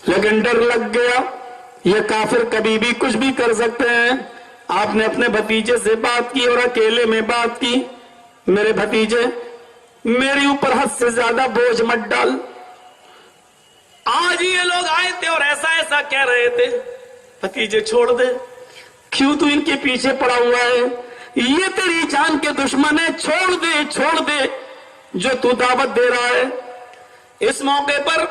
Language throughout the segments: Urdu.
لیکن ڈر لگ گیا، یہ کافر کبھی بھی کچھ بھی کر سکتے ہیں۔ آپ نے اپنے بھتیجے سے بات کی اور اکیلے میں بات کی، میرے بھتیجے میری اوپر حد سے زیادہ بوجھ مت ڈال۔ آج یہ لوگ آئے تھے اور ایسا ایسا کہہ رہے تھے، بھتیجے چھوڑ دے، کیوں تو ان کے پیچھے پڑا ہوا ہے؟ یہ تیری جان کے دشمن ہے، چھوڑ دے چھوڑ دے جو تو دعوت دے رہا ہے۔ اس موقع پر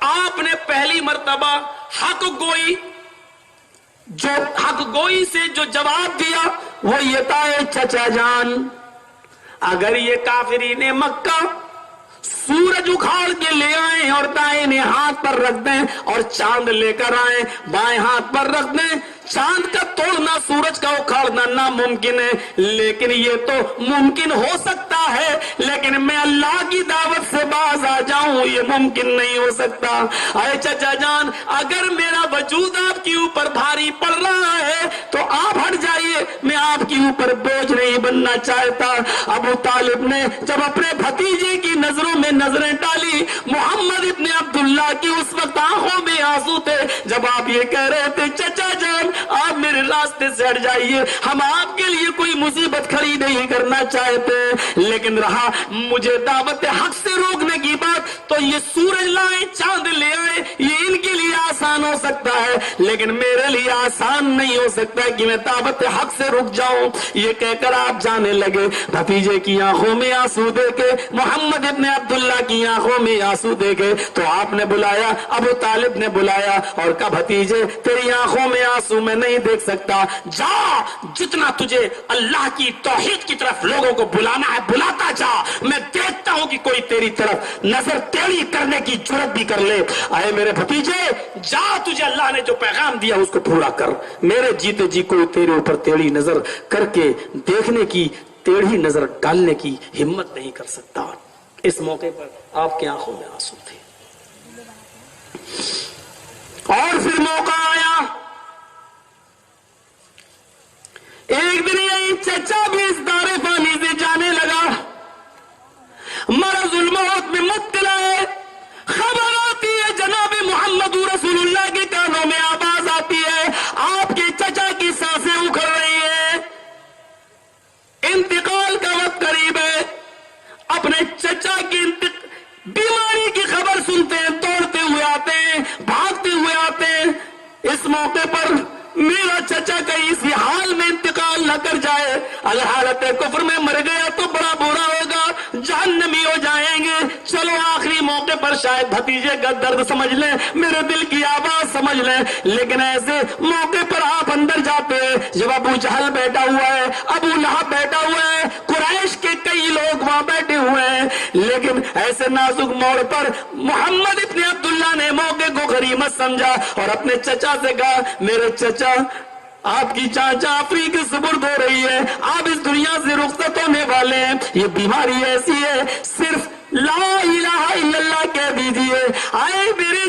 آپ نے پہلی مرتبہ حق گوئی سے جو جواب دیا وہ یہ تھا، چچا جان اگر یہ کافرین مکہ سورج اکھاڑ کے لے آئیں اور دائیں ہاتھ پر رکھ دیں اور چاند لے کر آئیں بائیں ہاتھ پر رکھ دیں، چاند کا توڑنا سورج کا اکھاڑنا ناممکن ہے، لیکن یہ تو ممکن ہو سکتا ہے، لیکن میں اللہ کی دعوت سے باز آ جاؤں یہ ممکن نہیں ہو سکتا۔ اے چچا جان اگر میرا وجود آپ کے اوپر بھاری پڑ رہا ہے تو آپ ہٹ جائیے، میں آپ کے اوپر بوجھ نہیں بننا چاہتا۔ ابو طالب نے جب اپنے بھتیجے کی نظروں میں نظریں ڈالی، محمد ابن عبداللہ کی اس وقت آنکھوں میں آنسو تھے جب آپ یہ کہہ رہے تھے، چچا جان آپ میرے راستے سے ہٹ جائیے، ہم آپ کے لیے کوئی مصیبت کھڑی نہیں کرنا چاہتے، لیکن رہا مجھے دعوت حق سے روکنے کی بات تو یہ سورج لائے چاند لے آئے یہ ان کے لیے آسان ہو سکتا ہے، لیکن میرے لیے آسان نہیں ہو سکتا کہ میں دعوت حق سے رک جاؤں۔ یہ کہہ کر آپ جانے لگے، بھتیجے کی آنکھوں میں آنسو دیکھے، محمد ابن عبداللہ کی آنکھوں میں آنسو دیکھے تو آپ نے بلایا، ابو طالب نے بلایا اور کہا بھتیجے تیری آنکھوں میں آنسو میں نہیں دیکھ سکتا، جا جتنا تجھے اللہ کی توحید کی طرف لوگوں کو بلانا ہے بلاتا جا، میں دیکھتا ہوں کہ کوئی تیری طرف نظر ٹیڑھی کرنے کی جرات بھی کر لے۔ اے میرے بھتیجے جا، تجھے اللہ نے جو پیغام دیا اس کو پورا کر، میرے جیتے جی کوئی تیرے اوپر ٹیڑھی نظر کر کے دیکھنے کی، ٹیڑھی نظر ڈالنے کی ہمت نہیں کر سکتا۔ اس موقع پر آپ کی آنکھوں میں آنسو تھے۔ اور پھر موقع آیا، ایک دن یہی چچا بھی اس دار فانی سے جانے لگا، مرض الموت میں مبتلا ہے، خبر آتی ہے جناب محمد رسول اللہ کے کانوں میں آواز آتی ہے، آپ کے چچا کی سانسیں اکھڑ رہی ہیں، انتقال کا وقت قریب ہے۔ اپنے چچا کی بیماری کی خبر سنتے ہیں، دوڑتے ہوئے آتے ہیں، بھاگتے ہوئے آتے ہیں۔ اس موقع پر میرا چچا کہیں اسی حال میں انتقال نہ کر جائے، اگر حالت کفر میں مر گیا تو بڑا برا ہوگا، جہنمی ہو جائیں گے، چلو آخری موقع پر شاید بھتیجے کا درد سمجھ لیں، میرے دل کی آواز سمجھ لیں۔ لیکن ایسے موقع پر آپ اندر جاتے ہیں جب ابو جہل بیٹھا ہوا ہے، ابو لہب بیٹھا ہوا ہے، قریش کے کئی لوگ وہاں بیٹھے ہوئے ہیں، لیکن ایسے نازک موڑ پر محمد ابن عبداللہ نے موقع کو غنیمت سمجھا اور اپنے چچا سے کہا، میرے چچا آپ کی چاچا آفری کی سپرد ہو رہی ہے، آپ اس دنیا سے رخصت ہونے والے ہیں، یہ بیماری ایسی ہے صرف لا الہ الا اللہ کہہ دیجئے، آئے میرے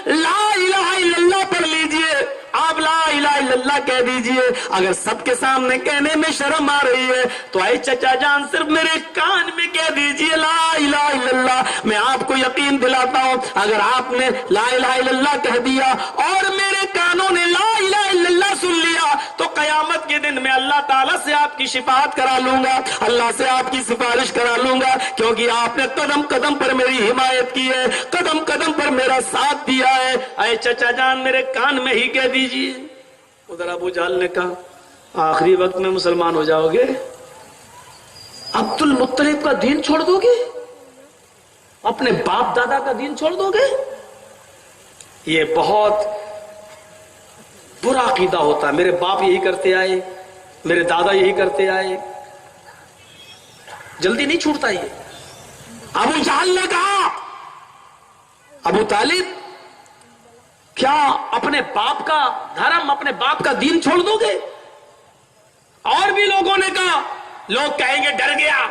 لا الہ الا اللہ پڑھ لیجئے، آپ لا الہ الا اللہ کہہ دیجئے، اگر سب کے سامنے کہنے میں شرم آ رہی ہے تو اے چچا جان صرف میرے کان میں کہہ دیجئے لا الہ الا اللہ، میں آپ کو یقین دلاتا ہوں اگر آپ نے لا الہ الا اللہ کہہ دیا اور میرے کانوں نے لا الہ الا اللہ سن لیا تو قیامت کے دن میں اللہ تعالیٰ سے آپ کی شفاعت کرا لوں گا، اللہ سے آپ کی سفارش کرا لوں گا، کیونکہ آپ نے قدم قدم پر میری حمایت کی ہے، قدم قدم پر میرا ساتھ دیا ہے، اے چچا جان میرے کان میں ہی کہہ دیجئے۔ ادھر ابو جہل نے کہا آخری وقت میں مسلمان ہو جاؤ گے، عبد المطلب کا دین چھوڑ دو گے، اپنے باپ دادا کا دین چھوڑ دو گے؟ یہ بہت برا عقیدہ ہوتا ہے، میرے باپ یہی کرتے آئے، میرے دادا یہی کرتے آئے، جلدی نہیں چھوٹتا یہ۔ ابو جہل نے کہا ابو طالب کیا اپنے باپ کا دھرم اپنے باپ کا دین چھوڑ دو گے؟ اور بھی لوگوں نے کہا، لوگ کہیں گے ڈر گیا،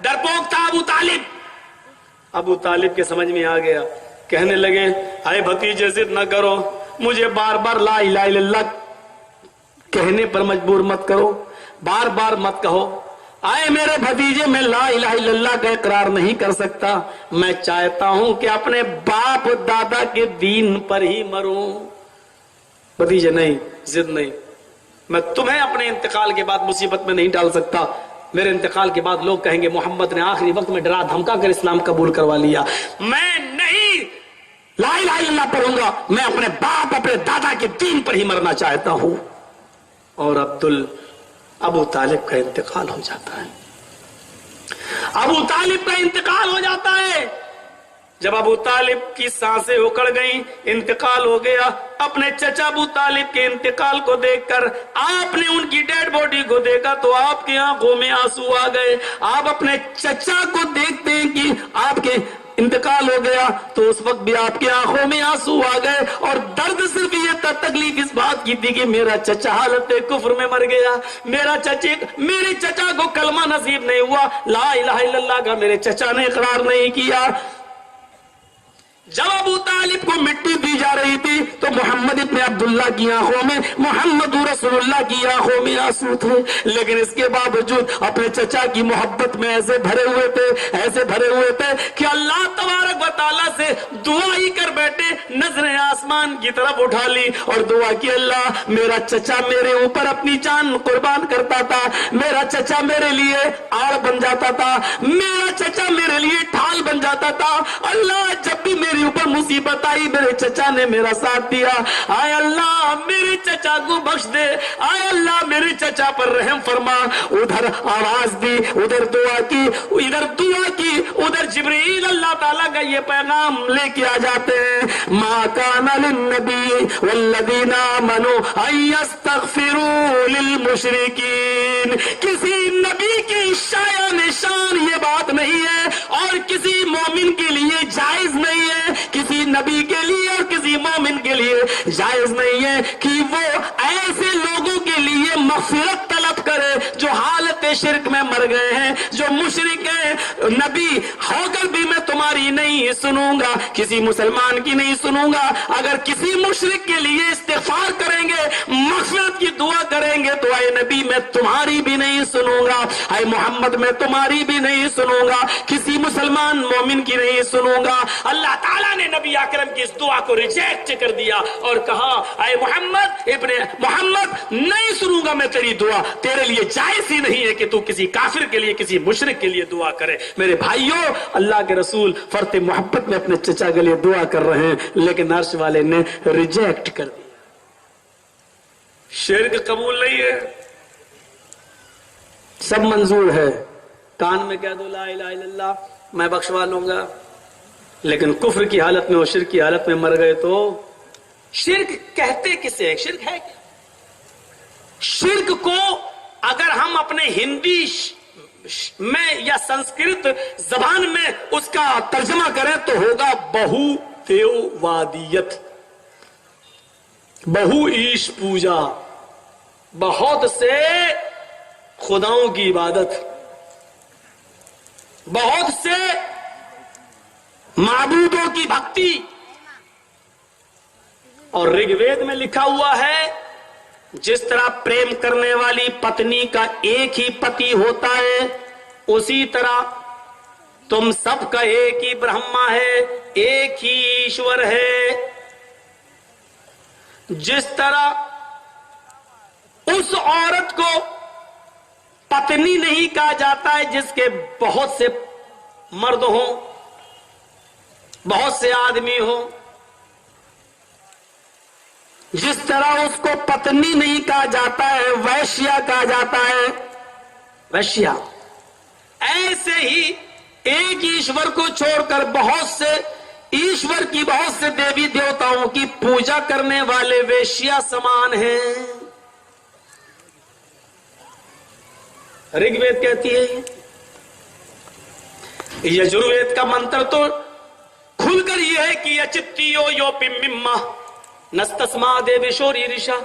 ڈرپوک تھا ابو طالب۔ ابو طالب کے سمجھ میں آ گیا، کہنے لگے اے بھتیجے ضد نہ کرو، مجھے بار بار لا الہ الا اللہ کہنے پر مجبور مت کرو، بار بار مت کہو، آئے میرے بھتیجے میں لا الہ الا اللہ کا اقرار نہیں کر سکتا، میں چاہتا ہوں کہ اپنے باپ دادا کے دین پر ہی مروں۔ بھتیجے نہیں، ضد نہیں، میں تمہیں اپنے انتقال کے بعد مصیبت میں نہیں ڈال سکتا۔ میرے انتقال کے بعد لوگ کہیں گے محمد نے آخری وقت میں ڈرا دھمکا کر اسلام قبول کروا لیا۔ میں نہیں لا الہ الا اللہ پڑھوں گا، میں اپنے باپ اپنے دادا کے دین پر ہی مرنا چاہتا ہوں۔ اور ابو طالب کا انتقال ہو جاتا ہے۔ ابو طالب کا انتقال ہو جاتا ہے۔ جب ابو طالب کی سانسیں اکڑ گئیں، انتقال ہو گیا، اپنے چچا ابو طالب کے انتقال کو دیکھ کر آپ نے ان کی ڈیڈ باڈی کو دیکھا تو آپ کی آنکھوں میں آنسو آ گئے۔ آپ اپنے چچا کو دیکھتے ہیں کہ آپ کے انتقال ہو گیا تو اس وقت بھی آپ کی آنکھوں میں آنسو آ گئے، اور درد صرف یہ تھا، تکلیف اس بات کی تھی کہ میرا چچا حالت کفر میں مر گیا، میرے چچا کو کلمہ نصیب نہیں ہوا، لا الہ الا اللہ کا میرے چچا نے اقرار نہیں کیا۔ جب ابو طالب کو مٹی دی جا رہی تھی تو محمد ابن عبداللہ کی آنکھوں میں، محمد رسول اللہ کی آنکھوں میں آنسو تھے، لیکن اس کے باوجود اپنے چچا کی محبت میں ایسے بھرے ہوئے تھے کہ اللہ تبارک و تعالیٰ سے دعا ہی کر بیٹھے، نظریں آسمان کی طرف اٹھا لی اور دعا کی، اللہ میرا چچا میرے اوپر اپنی جان قربان کرتا تھا، میرا چچا میرے لیے آڑ بن جاتا تھا، میرا چچا میرے لیے ڈھال بن جاتا تھا، اللہ جب بھی میرے اوپر مصیبت آئی میرے چچا نے میرا ساتھ دیا، آئے اللہ میرے چچا کو بخش دے، آئے اللہ میرے چچا پر رحم فرما۔ ادھر آواز دی، ادھر دعا کی، ادھر جبرائیل اللہ تعالیٰ کا یہ پیغام لے کے آ جاتے ہیں، ما کان للنبی والذین آمنوا ان یستغفروا للمشرکین۔ کسی نبی کی شایان شان یہ بات نہیں ہے اور کسی مومن کے لیے جائز نہیں ہے، کسی نبی کے لیے اور کسی مومن کے لیے جائز نہیں ہے کہ وہ ایسے لوگوں کے لیے مغفرت طلب کرے جو حالت شرک میں مر گئے ہیں، جو مشرک ہیں۔ نبی ہو کر بھی میں تمہاری نہیں سنوں گا، کسی مسلمان کی نہیں سنوں گا، اگر کسی مشرک کے لیے استغفار کریں گے، مغفرت کی دعا کریں گے تو اے نبی میں تمہاری بھی نہیں سنوں گا، اے محمد میں تمہاری بھی نہیں سنوں گا، کسی مسلمان مومن کی نہیں سنوں گا۔ اللہ تعالیٰ نے نبی اکرم کی اس دعا کو ریجیکٹ کر دیا اور کہا، اے محمد نہیں سنوں گا میں تیری دعا، تیرے لیے جائز ہی نہیں ہے کہ تو کسی کافر کے لیے، کسی مشرک کے لیے دعا کرے۔ میرے بھائیوں، اللہ کے رسول فرط محبت میں اپنے چچا کے لیے دعا کر رہے ہیں، لیکن عرش والے نے ریجیکٹ کر دیا۔ شرک قبول نہیں ہے، سب منظور ہے، کان میں کہہ دو لا الہ الا اللہ میں بخشوا لوں گا، لیکن کفر کی حالت میں اور شرک کی حالت میں مر گئے تو شرک کہتے کسے؟ شرک ہے کیا؟ شرک کو اگر ہم اپنے ہندی میں یا سنسکرت زبان میں اس کا ترجمہ کریں تو ہوگا بہو دیووادیت، بہو ایش پوجا، بہت سے خداؤں کی عبادت، بہت سے معبودوں کی بھکتی۔ اور رگ وید میں لکھا ہوا ہے، جس طرح پریم کرنے والی پتنی کا ایک ہی پتی ہوتا ہے، اسی طرح تم سب کا ایک ہی برہما ہے، ایک ہی ایشور ہے۔ جس طرح اس عورت کو پتنی نہیں کہا جاتا ہے جس کے بہت سے مرد ہوں، بہت سے آدمی ہوں، جس طرح اس کو پتنی نہیں کہا جاتا ہے، ویشیا کہا جاتا ہے، ویشیا، ایسے ہی ایک ایشور کو چھوڑ کر بہت سے ایشور کی، بہت سے دیوی دیوتاؤں کی پوجا کرنے والے ویشیا سمان ہیں۔ رگ وید کہتی ہے، یجروید کا منتر تو کھل کر یہ ہے کہ یچتیو یو پمما نستسما دیوی شوری رشا،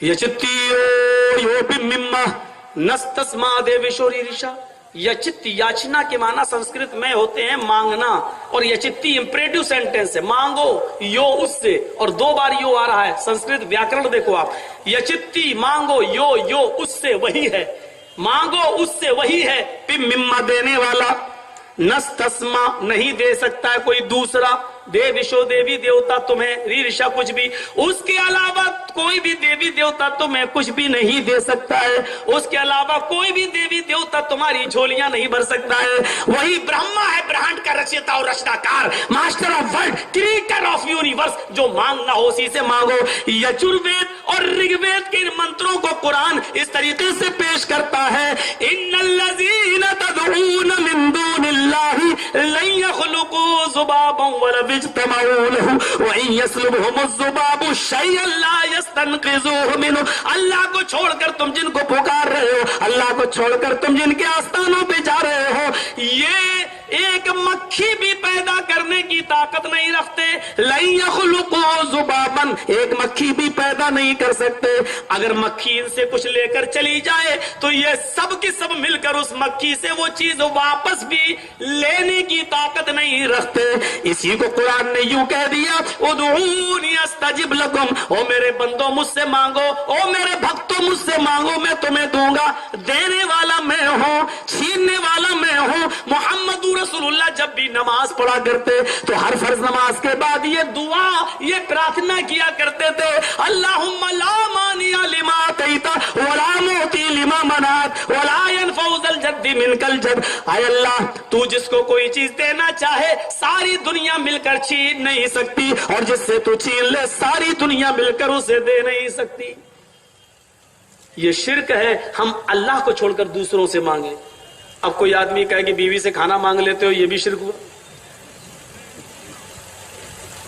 یچتیو یو پمما نستسما دیوی شوری رشا۔ یچت یاچنا کے معنی سنسکرت میں ہوتے ہیں مانگنا، اور یچتی امپریٹیو سینٹینس ہے، مانگو یو اس سے، اور دو بار یو آ رہا ہے۔ سنسکرت ویاکرن دیکھو آپ، یچتی مانگو، یو اس سے، وہی ہے مانگو اس سے، وہی ہے مما دینے والا، نستسما نہیں دے سکتا ہے کوئی دوسرا، دیوشو دیوی دیوتا تمہیں، ریرشا کچھ بھی، اس کے علاوہ کوئی بھی دیوی دیوتا تمہیں کچھ بھی نہیں دے سکتا ہے، اس کے علاوہ کوئی بھی دیوی دیوتا تمہاری جھولیاں نہیں بھر سکتا ہے، وہی برہما ہے برہانڈ کا رچیتا اور رچناکار، master of world, creator of universe, جو مانگنا ہو اسی سے مانگو۔ یجروید اور رگوید کے منتروں کو قرآن اس طریقے سے پیش کرتا ہے، ان الذین تدعون من دون اللہ لن یخلقوا ذبابا ولو اجتمعوا له وان يسلبهم الذباب شيئا لا يستنقذوه منه۔ اللہ کو چھوڑ کر تم جن کو پکار رہے ہو، اللہ کو چھوڑ کر تم جن کے آستانوں پہ جا رہے ہو، یہ ایک مکھی بھی پیدا کرنے کی طاقت نہیں رکھتے، لن يخلقوا ذبابا، ایک مکھی بھی پیدا نہیں کر سکتے۔ اگر مکھی ان سے کچھ لے کر چلی جائے تو یہ سب کی سب مل کر اس مکھی سے وہ چیز واپس بھی لینے کی طاقت نہیں رکھتے۔ اسی کو قرآن نے یوں کہہ دیا، ادعونی استجب لکم، او میرے بندوں مجھ سے مانگو، او میرے بھکتوں مجھ سے مانگو، میں تمہیں دوں گا۔ دینے والا میں ہوں، چھیننے والا میں ہوں۔ محمد رسول اللہ جب بھی نماز پڑھا کرتے تو ہر فرض نماز کے بعد یہ دعا، یہ پرارتھنا کیا کرتے تھے، اللہم لا مانع لما اعطیت ولا معطی لما منعت ولا ينفع ذا الجد منک الجد۔ اے اللہ، تو جس کو کوئی چیز دینا چاہے ساری دنیا مل کر چھین نہیں سکتی، اور جس سے تو چھین لے ساری دنیا مل کر اسے دے نہیں سکتی۔ یہ شرک ہے ہم اللہ کو چھوڑ کر دوسروں سے مانگیں۔ اب کوئی آدمی کہے کہ بیوی سے کھانا مانگ لیتے ہو، یہ بھی شرک ہوا۔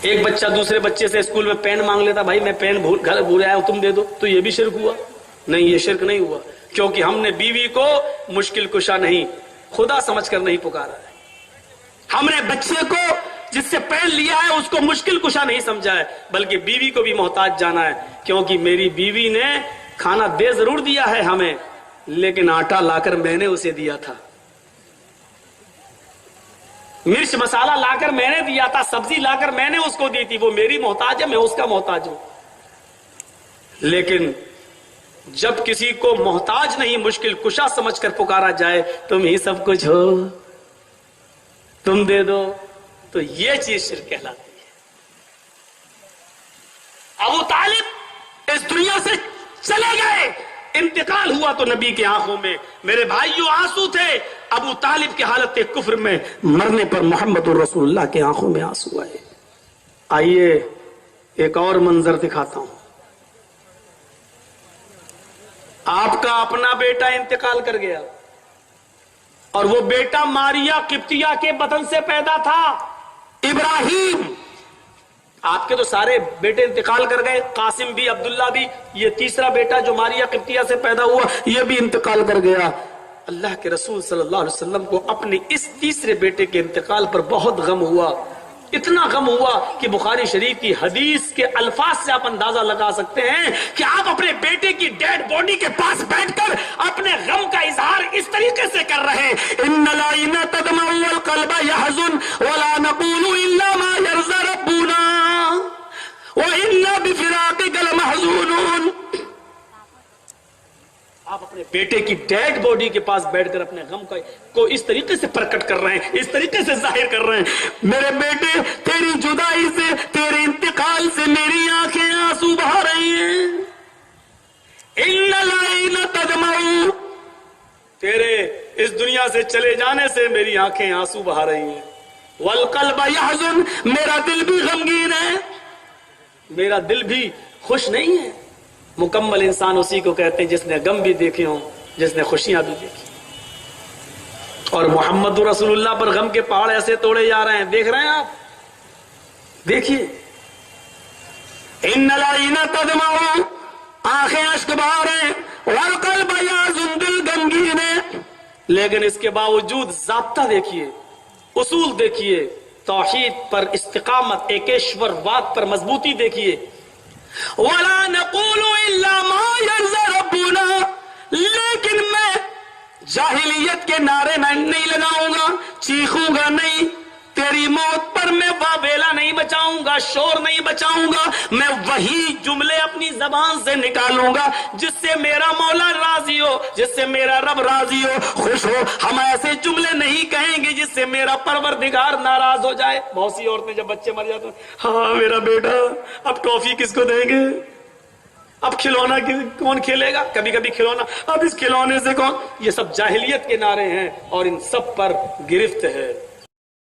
ایک بچہ دوسرے بچے سے اسکول میں پین مانگ لیتا، بھائی میں پین گھر بھول آیا ہوں تم دے دو، تو یہ بھی شرک ہوا؟ نہیں، یہ شرک نہیں ہوا، کیونکہ ہم نے بیوی کو مشکل کشا نہیں، خدا سمجھ کر نہیں پکارا ہے۔ ہم نے بچے کو جس سے پین لیا ہے اس کو مشکل کشا نہیں سمجھا ہے، بلکہ بیوی کو بھی محتاج جانا ہے، کیونکہ میری بیوی نے کھانا دے ضرور دیا ہے ہمیں، لیکن آٹا لا کر میں نے اسے دیا تھا، مرچ مسالہ لا کر میں نے دیا تھا، سبزی لا کر میں نے اس کو دی تھی، وہ میری محتاج ہے، میں اس کا محتاج ہوں۔ لیکن جب کسی کو محتاج نہیں مشکل کشا سمجھ کر پکارا جائے، تم ہی سب کچھ ہو، تم دے دو، تو یہ چیز شرک کہلاتی ہے۔ ابو طالب اس دنیا سے چلے گئے، انتقال ہوا تو نبی کی آنکھوں میں میرے بھائیوں آنسو تھے، ابو طالب کی حالت کفر میں مرنے پر محمد رسول اللہ کی آنکھوں میں آنسو آئے۔ آئیے ایک اور منظر دکھاتا ہوں۔ آپ کا اپنا بیٹا انتقال کر گیا، اور وہ بیٹا ماریا قبطیہ کے بدن سے پیدا تھا، ابراہیم۔ آپ کے تو سارے بیٹے انتقال کر گئے، قاسم بھی، عبداللہ بھی، یہ تیسرا بیٹا جو ماریا قبطیہ سے پیدا ہوا یہ بھی انتقال کر گیا۔ اللہ کے رسول صلی اللہ علیہ وسلم کو اپنے اس تیسرے بیٹے کے انتقال پر بہت غم ہوا، اتنا غم ہوا کہ بخاری شریف کی حدیث کے الفاظ سے آپ اندازہ لگا سکتے ہیں کہ آپ اپنے بیٹے کی ڈیڈ باڈی کے پاس بیٹھ کر اپنے غم کا اظہار اس طریقے سے کر رہے ہیں، ان العین تدمع والقلب يحزن ولا نقول الا ما يرضى ربنا وإنا بفراقك لمحزونون۔ آپ اپنے بیٹے کی ڈیڈ باڈی کے پاس بیٹھ کر اپنے غم کو اس طریقے سے پرکٹ کر رہے ہیں، اس طریقے سے ظاہر کر رہے ہیں، میرے بیٹے تیری جدائی سے، تیرے انتقال سے میری آنکھیں آنسو بہا رہی ہیں۔ ان العین تدمع، تیرے اس دنیا سے چلے جانے سے میری آنکھیں آنسو بہا رہی ہیں، والقلب یحزن، میرا دل بھی غمگین ہے، میرا دل بھی خوش نہیں ہے۔ مکمل انسان اسی کو کہتے ہیں جس نے غم بھی دیکھے ہوں، جس نے خوشیاں بھی دیکھی۔ اور محمد رسول اللہ پر غم کے پہاڑ ایسے توڑے جا رہے ہیں، دیکھ رہے ہیں آپ، دیکھیے، ان العین تدمع، آنکھیں اشک بہا رہے ہیں، والقلب یحزن، دل غمگین ہے، لیکن اس کے باوجود ضابطہ دیکھیے، اصول دیکھیے، توحید پر استقامت، ایکیشور واد پر مضبوطی دیکھیے، وَلَا نَقُولُ إِلَّا مَا يَرْضَى رَبُّنَا، لیکن میں جاہلیت کے نعرے نہیں لگاؤں گا، چیخوں گا نہیں، تیری موت پر میں واویلا نہیں بچاؤں گا، شور نہیں بچاؤں گا، میں وہی جملے اپنی زبان سے نکالوں گا جس سے میرا مولا راضی ہو، جس سے میرا رب راضی ہو، خوش ہو۔ ہم ایسے جملے نہیں کہیں گے جس سے میرا پروردگار ناراض ہو جائے۔ بہت سی عورتیں جب بچے مر جاتے ہیں، ہاں میرا بیٹا، اب ٹافی کس کو دیں گے، اب کھلونا کون کھیلے گا، کبھی کبھی کھلونا، اب اس کھلونے سے کون، یہ سب جاہلیت کے نعرے ہیں اور ان سب پر گرفت ہے۔